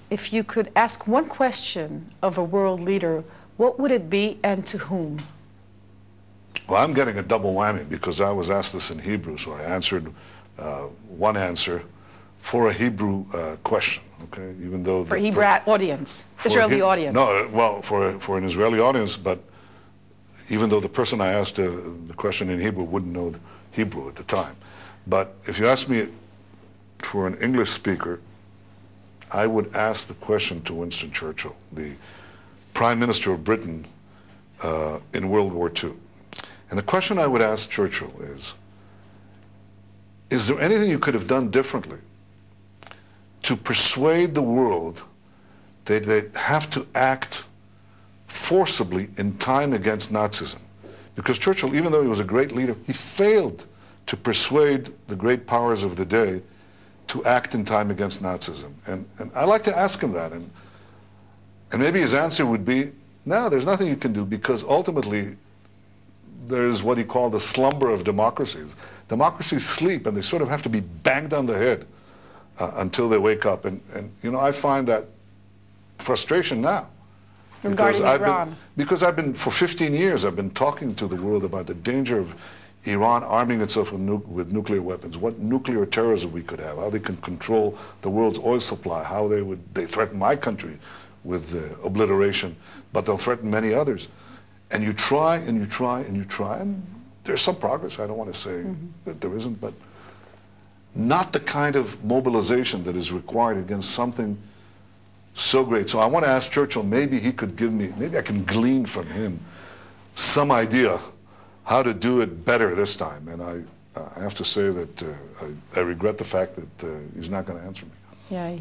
if you could ask one question of a world leader, what would it be and to whom? Well, I'm getting a double whammy because I was asked this in Hebrew, so I answered one answer for a Hebrew question, okay? Even though for Hebrew audience, Israeli audience. No, well, for an Israeli audience, but even though the person I asked the question in Hebrew wouldn't know Hebrew at the time. But if you ask me for an English speaker, I would ask the question to Winston Churchill, the Prime Minister of Britain in World War II. And the question I would ask Churchill is there anything you could have done differently to persuade the world that they have to act forcibly in time against Nazism? Because Churchill, even though he was a great leader, he failed to persuade the great powers of the day to act in time against Nazism. And I'd like to ask him that. And maybe his answer would be, no, there's nothing you can do, because ultimately there's what he called the slumber of democracies. Democracies sleep, and they sort of have to be banged on the head until they wake up. And you know, I find that frustration now. Because I've been, for 15 years, I've been talking to the world about the danger of Iran arming itself with nuclear weapons, what nuclear terrorism we could have, how they can control the world's oil supply, how they threaten my country with obliteration, but they'll threaten many others. And you try and you try and you try, and there's some progress. I don't want to say that there isn't, but not the kind of mobilization that is required against something so great. So I want to ask Churchill, maybe he could give me, maybe I can glean from him some idea how to do it better this time. And I have to say that I regret the fact that he's not going to answer me. Yeah.